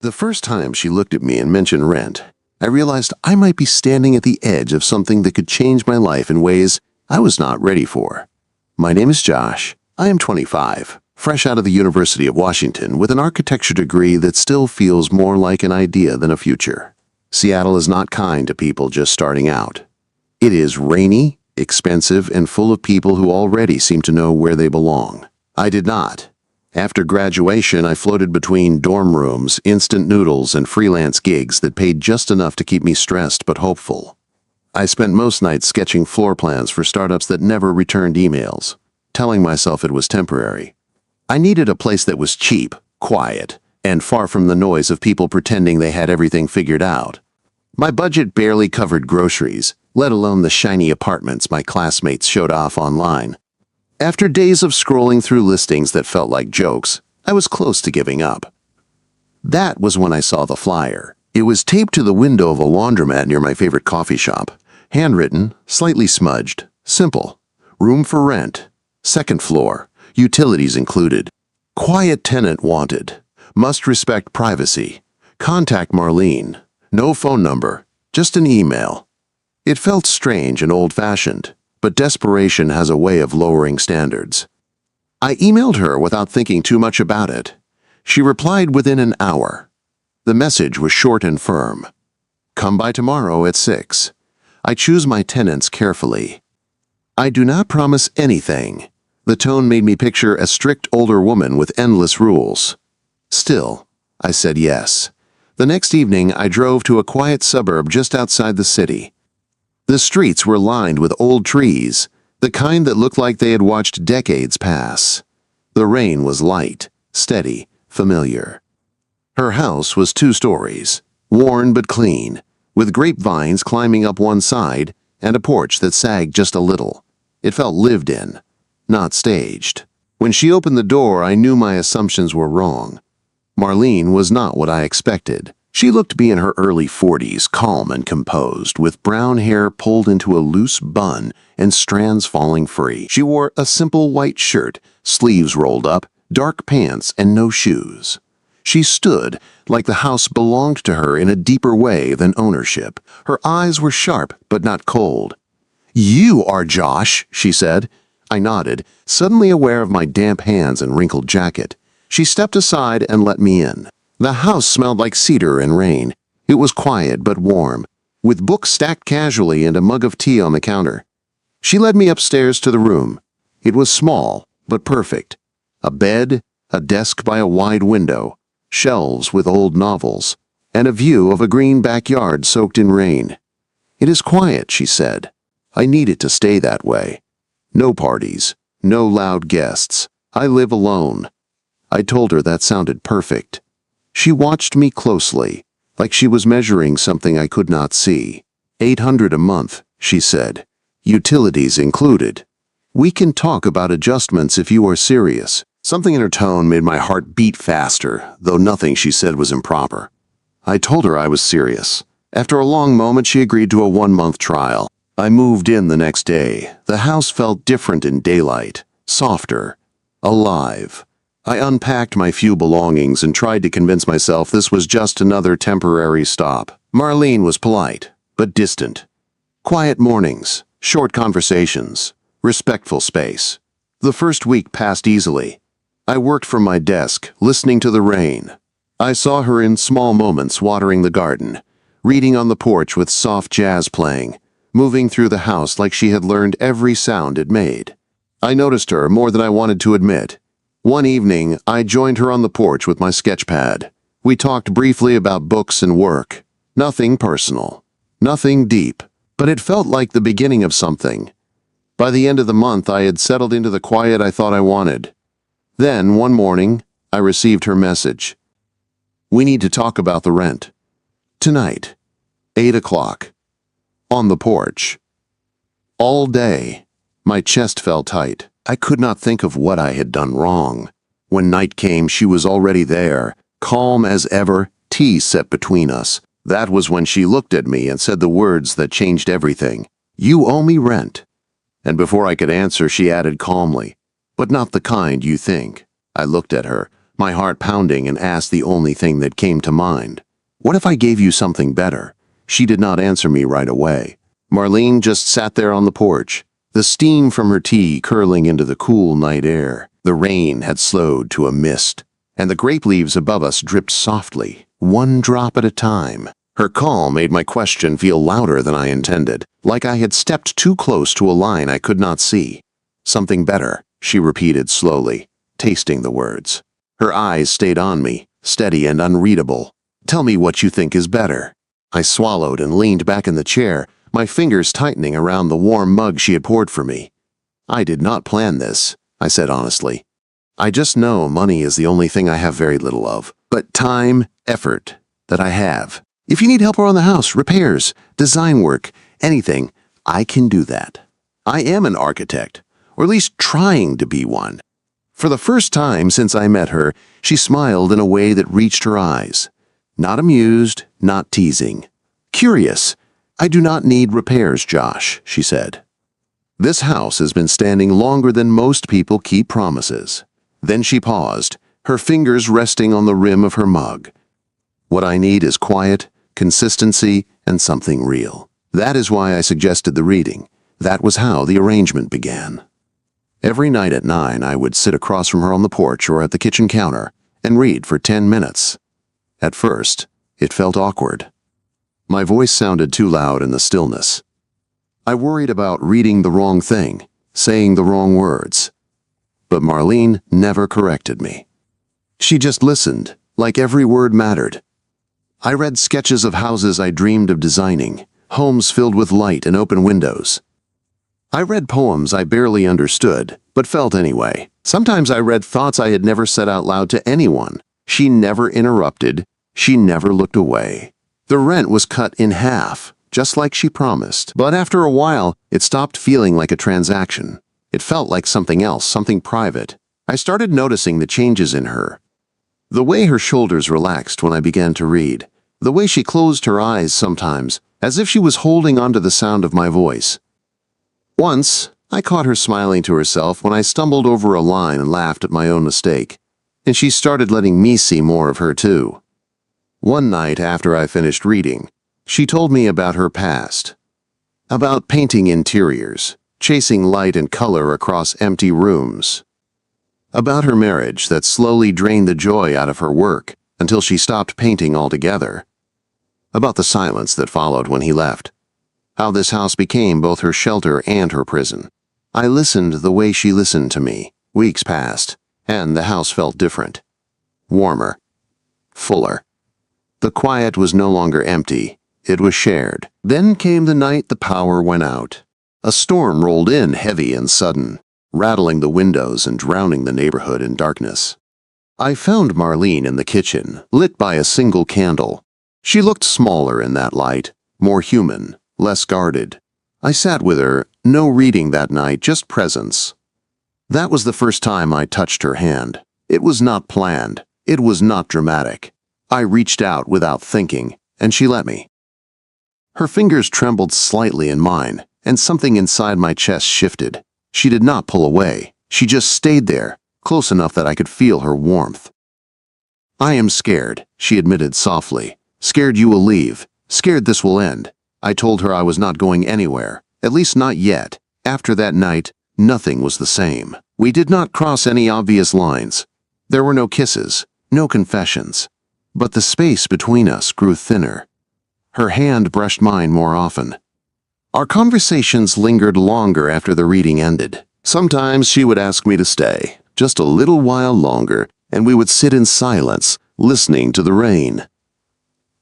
The first time she looked at me and mentioned rent, I realized I might be standing at the edge of something that could change my life in ways I was not ready for. My name is Josh. I am 25, fresh out of the University of Washington with an architecture degree that still feels more like an idea than a future. Seattle is not kind to people just starting out. It is rainy, expensive, and full of people who already seem to know where they belong. I did not. After graduation, I floated between dorm rooms, instant noodles, and freelance gigs that paid just enough to keep me stressed but hopeful. I spent most nights sketching floor plans for startups that never returned emails, telling myself it was temporary. I needed a place that was cheap, quiet, and far from the noise of people pretending they had everything figured out. My budget barely covered groceries, let alone the shiny apartments my classmates showed off online. After days of scrolling through listings that felt like jokes, I was close to giving up. That was when I saw the flyer. It was taped to the window of a laundromat near my favorite coffee shop. Handwritten, slightly smudged, simple. Room for rent. Second floor. Utilities included. Quiet tenant wanted. Must respect privacy. Contact Marlene. No phone number. Just an email. It felt strange and old-fashioned. But desperation has a way of lowering standards. I emailed her without thinking too much about it. She replied within an hour. The message was short and firm. Come by tomorrow at 6. I choose my tenants carefully. I do not promise anything. The tone made me picture a strict older woman with endless rules. Still, I said yes. The next evening, I drove to a quiet suburb just outside the city. The streets were lined with old trees, the kind that looked like they had watched decades pass. The rain was light, steady, familiar. Her house was 2 stories, worn but clean, with grapevines climbing up one side and a porch that sagged just a little. It felt lived in, not staged. When she opened the door, I knew my assumptions were wrong. Marlene was not what I expected. She looked to be in her early 40s, calm and composed, with brown hair pulled into a loose bun and strands falling free. She wore a simple white shirt, sleeves rolled up, dark pants, and no shoes. She stood like the house belonged to her in a deeper way than ownership. Her eyes were sharp but not cold. "You are Josh," she said. I nodded, suddenly aware of my damp hands and wrinkled jacket. She stepped aside and let me in. The house smelled like cedar and rain. It was quiet but warm, with books stacked casually and a mug of tea on the counter. She led me upstairs to the room. It was small, but perfect. A bed, a desk by a wide window, shelves with old novels, and a view of a green backyard soaked in rain. "It is quiet," she said. "I need it to stay that way. No parties, no loud guests. I live alone." I told her that sounded perfect. She watched me closely, like she was measuring something I could not see. $800 a month, she said. Utilities included. "We can talk about adjustments if you are serious." Something in her tone made my heart beat faster, though nothing she said was improper. I told her I was serious. After a long moment, she agreed to a 1-month trial. I moved in the next day. The house felt different in daylight, softer, alive. I unpacked my few belongings and tried to convince myself this was just another temporary stop. Marlene was polite, but distant. Quiet mornings, short conversations, respectful space. The first week passed easily. I worked from my desk, listening to the rain. I saw her in small moments watering the garden, reading on the porch with soft jazz playing, moving through the house like she had learned every sound it made. I noticed her more than I wanted to admit. One evening, I joined her on the porch with my sketch pad. We talked briefly about books and work. Nothing personal. Nothing deep. But it felt like the beginning of something. By the end of the month, I had settled into the quiet I thought I wanted. Then, one morning, I received her message. "We need to talk about the rent. Tonight. 8 o'clock. On the porch." All day, my chest felt tight. I could not think of what I had done wrong. When night came, she was already there, calm as ever, tea set between us. That was when she looked at me and said the words that changed everything. "You owe me rent." And before I could answer, she added calmly, "But not the kind you think." I looked at her, my heart pounding, and asked the only thing that came to mind. What if I gave you something better? She did not answer me right away. Marlene just sat there on the porch, the steam from her tea curling into the cool night air. The rain had slowed to a mist, and the grape leaves above us dripped softly, one drop at a time. Her calm made my question feel louder than I intended, like I had stepped too close to a line I could not see. Something better, she repeated slowly, tasting the words. Her eyes stayed on me, steady and unreadable. Tell me what you think is better. I swallowed and leaned back in the chair, my fingers tightening around the warm mug she had poured for me. I did not plan this, I said honestly. I just know money is the only thing I have very little of, but time, effort, that I have. If you need help around the house, repairs, design work, anything, I can do that. I am an architect, or at least trying to be one. For the first time since I met her, she smiled in a way that reached her eyes. Not amused, not teasing. Curious. I do not need repairs, Josh, she said. This house has been standing longer than most people keep promises. Then she paused, her fingers resting on the rim of her mug. What I need is quiet, consistency, and something real. That is why I suggested the reading. That was how the arrangement began. Every night at 9, I would sit across from her on the porch or at the kitchen counter and read for 10 minutes. At first, it felt awkward. My voice sounded too loud in the stillness. I worried about reading the wrong thing, saying the wrong words. But Marlene never corrected me. She just listened, like every word mattered. I read sketches of houses I dreamed of designing, homes filled with light and open windows. I read poems I barely understood, but felt anyway. Sometimes I read thoughts I had never said out loud to anyone. She never interrupted. She never looked away. The rent was cut in half, just like she promised. But after a while, it stopped feeling like a transaction. It felt like something else, something private. I started noticing the changes in her. The way her shoulders relaxed when I began to read. The way she closed her eyes sometimes, as if she was holding onto the sound of my voice. Once, I caught her smiling to herself when I stumbled over a line and laughed at my own mistake. And she started letting me see more of her too. One night after I finished reading, she told me about her past. About painting interiors, chasing light and color across empty rooms. About her marriage that slowly drained the joy out of her work until she stopped painting altogether. About the silence that followed when he left. How this house became both her shelter and her prison. I listened the way she listened to me. Weeks passed, and the house felt different. Warmer. Fuller. The quiet was no longer empty. It was shared. Then came the night the power went out. A storm rolled in heavy and sudden, rattling the windows and drowning the neighborhood in darkness. I found Marlene in the kitchen, lit by a single candle. She looked smaller in that light, more human, less guarded. I sat with her, no reading that night, just presence. That was the first time I touched her hand. It was not planned. It was not dramatic. I reached out without thinking, and she let me. Her fingers trembled slightly in mine, and something inside my chest shifted. She did not pull away. She just stayed there, close enough that I could feel her warmth. I am scared, she admitted softly. Scared you will leave. Scared this will end. I told her I was not going anywhere, at least not yet. After that night, nothing was the same. We did not cross any obvious lines. There were no kisses, no confessions. But the space between us grew thinner. Her hand brushed mine more often. Our conversations lingered longer after the reading ended. Sometimes she would ask me to stay, just a little while longer, and we would sit in silence, listening to the rain.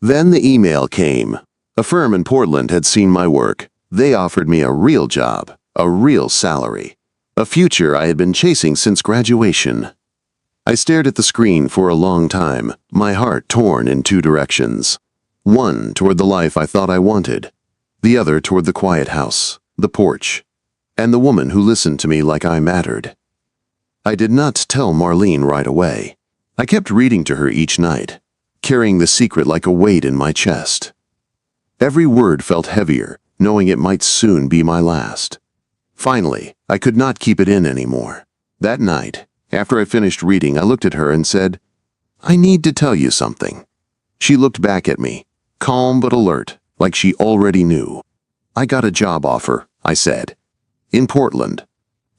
Then the email came. A firm in Portland had seen my work. They offered me a real job, a real salary, a future I had been chasing since graduation. I stared at the screen for a long time, my heart torn in two directions. One toward the life I thought I wanted, the other toward the quiet house, the porch, and the woman who listened to me like I mattered. I did not tell Marlene right away. I kept reading to her each night, carrying the secret like a weight in my chest. Every word felt heavier, knowing it might soon be my last. Finally, I could not keep it in anymore. That night, after I finished reading, I looked at her and said, I need to tell you something." She looked back at me, calm but alert, like she already knew. "I got a job offer," I said. "In Portland."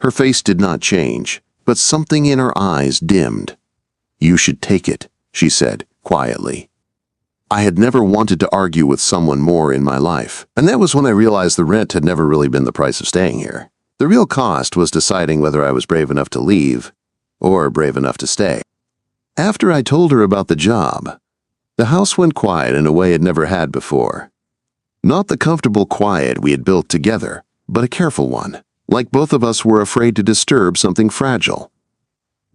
Her face did not change, but something in her eyes dimmed. "You should take it," she said, quietly. I had never wanted to argue with someone more in my life, and that was when I realized the rent had never really been the price of staying here. The real cost was deciding whether I was brave enough to leave or brave enough to stay. After I told her about the job, the house went quiet in a way it never had before. Not the comfortable quiet we had built together, but a careful one, like both of us were afraid to disturb something fragile.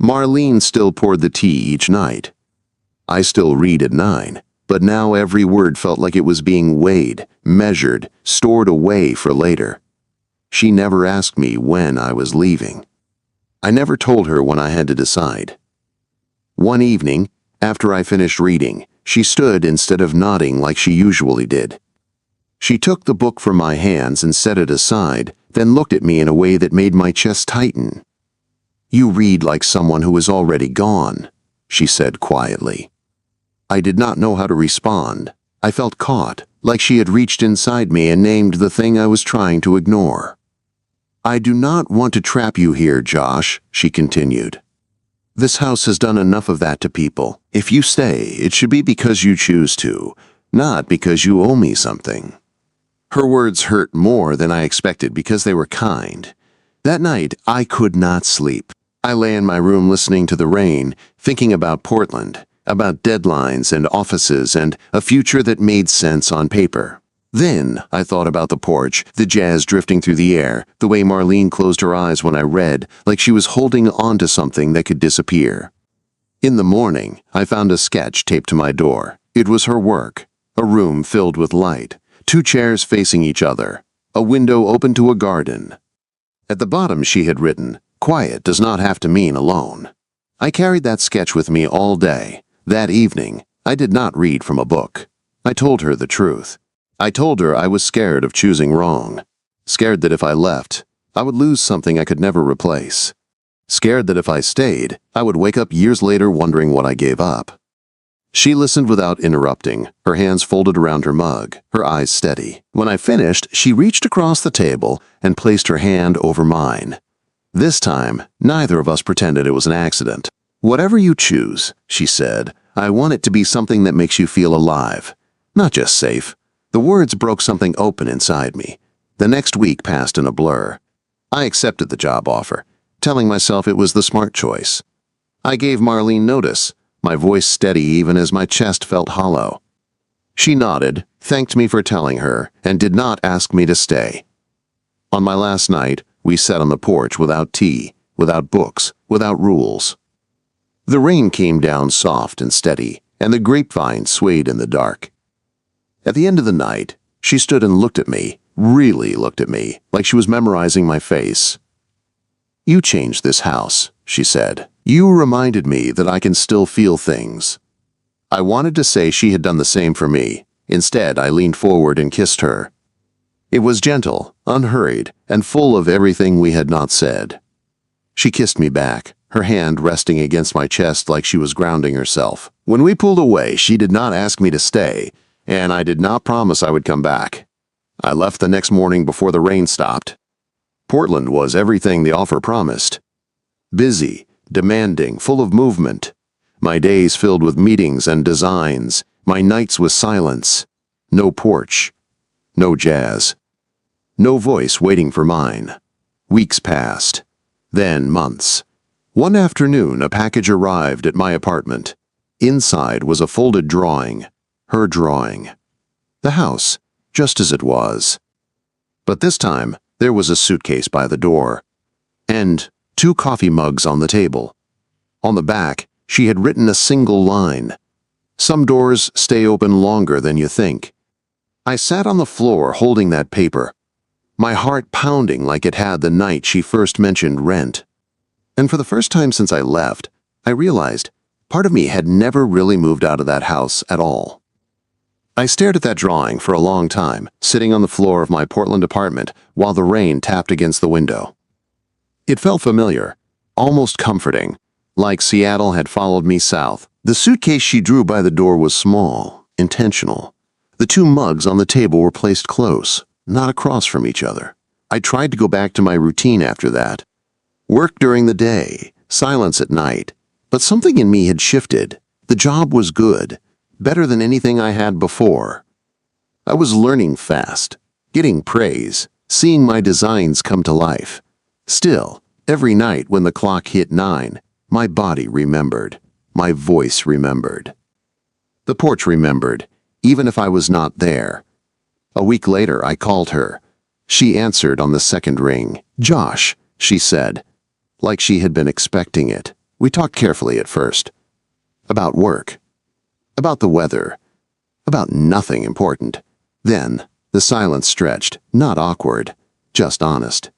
Marlene still poured the tea each night. I still read at 9, but now every word felt like it was being weighed, measured, stored away for later. She never asked me when I was leaving. I never told her when I had to decide. One evening, after I finished reading, she stood instead of nodding like she usually did. She took the book from my hands and set it aside, then looked at me in a way that made my chest tighten. "You read like someone who is already gone," she said quietly. I did not know how to respond. I felt caught, like she had reached inside me and named the thing I was trying to ignore. "I do not want to trap you here, Josh," she continued. "This house has done enough of that to people. If you stay, it should be because you choose to, not because you owe me something." Her words hurt more than I expected because they were kind. That night, I could not sleep. I lay in my room listening to the rain, thinking about Portland, about deadlines and offices and a future that made sense on paper. Then I thought about the porch, the jazz drifting through the air, the way Marlene closed her eyes when I read, like she was holding on to something that could disappear. In the morning, I found a sketch taped to my door. It was her work, a room filled with light, 2 chairs facing each other, a window open to a garden. At the bottom she had written, "Quiet does not have to mean alone." I carried that sketch with me all day. That evening, I did not read from a book. I told her the truth. I told her I was scared of choosing wrong. Scared that if I left, I would lose something I could never replace. Scared that if I stayed, I would wake up years later wondering what I gave up. She listened without interrupting, her hands folded around her mug, her eyes steady. When I finished, she reached across the table and placed her hand over mine. This time, neither of us pretended it was an accident. "Whatever you choose," she said, "I want it to be something that makes you feel alive, not just safe." The words broke something open inside me. The next week passed in a blur. I accepted the job offer, telling myself it was the smart choice. I gave Marlene notice, my voice steady even as my chest felt hollow. She nodded, thanked me for telling her, and did not ask me to stay. On my last night, we sat on the porch without tea, without books, without rules. The rain came down soft and steady, and the grapevine swayed in the dark. At the end of the night, she stood and looked at me, really looked at me, like she was memorizing my face. "You changed this house," she said. "You reminded me that I can still feel things." I wanted to say she had done the same for me. Instead, I leaned forward and kissed her. It was gentle, unhurried, and full of everything we had not said. She kissed me back, her hand resting against my chest like she was grounding herself. When we pulled away, she did not ask me to stay, and I did not promise I would come back. I left the next morning before the rain stopped. Portland was everything the offer promised. Busy, demanding, full of movement. My days filled with meetings and designs, my nights with silence. No porch, no jazz, no voice waiting for mine. Weeks passed, then months. One afternoon, a package arrived at my apartment. Inside was a folded drawing, her drawing. The house, just as it was. But this time, there was a suitcase by the door, and 2 coffee mugs on the table. On the back, she had written a single line. "Some doors stay open longer than you think." I sat on the floor holding that paper, my heart pounding like it had the night she first mentioned rent. And for the first time since I left, I realized part of me had never really moved out of that house at all. I stared at that drawing for a long time, sitting on the floor of my Portland apartment while the rain tapped against the window. It felt familiar, almost comforting, like Seattle had followed me south, The suitcase she drew by the door was small, intentional. The two mugs on the table were placed close, not across from each other. I tried to go back to my routine after that. Work during the day, silence at night. But something in me had shifted. The job was good, better than anything I had before. I was learning fast, getting praise, seeing my designs come to life. Still, every night when the clock hit 9, my body remembered. My voice remembered. The porch remembered, even if I was not there. A week later, I called her. She answered on the second ring. "Josh," she said, like she had been expecting it. We talked carefully at first. About work. About the weather. About nothing important. Then, the silence stretched, not awkward, just honest.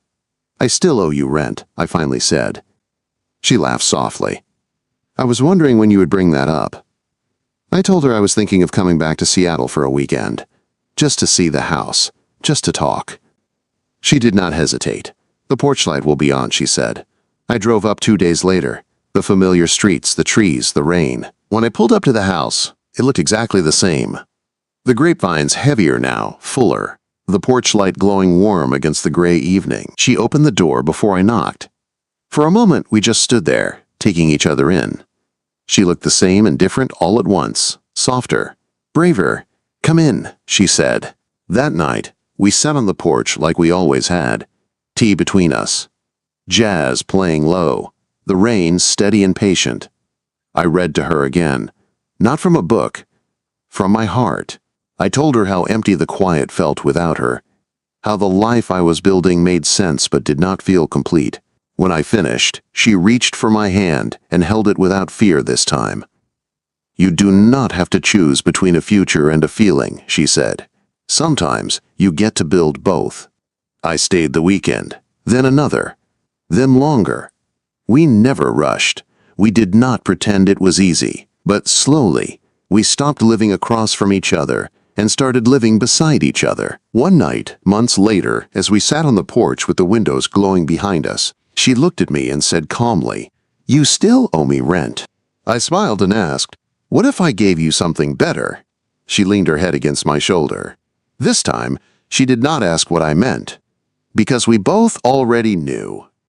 "I still owe you rent," I finally said. She laughed softly. "I was wondering when you would bring that up." I told her I was thinking of coming back to Seattle for a weekend. Just to see the house. Just to talk. She did not hesitate. "The porch light will be on," she said. I drove up 2 days later. The familiar streets, the trees, the rain. When I pulled up to the house, it looked exactly the same. The grapevines heavier now, fuller. The porch light glowing warm against the gray evening. She opened the door before I knocked. For a moment, we just stood there, taking each other in. She looked the same and different all at once, softer, braver. "Come in," she said. That night, we sat on the porch like we always had. Tea between us. Jazz playing low. The rain steady and patient. I read to her again. Not from a book. From my heart. I told her how empty the quiet felt without her. How the life I was building made sense but did not feel complete. When I finished, she reached for my hand and held it without fear this time. "You do not have to choose between a future and a feeling," she said. "Sometimes you get to build both." I stayed the weekend, then another, then longer. We never rushed. We did not pretend it was easy, but slowly, we stopped living across from each other and started living beside each other. One night, months later, as we sat on the porch with the windows glowing behind us, she looked at me and said calmly, "You still owe me rent." I smiled and asked, "What if I gave you something better?" She leaned her head against my shoulder. This time, she did not ask what I meant, because we both already knew.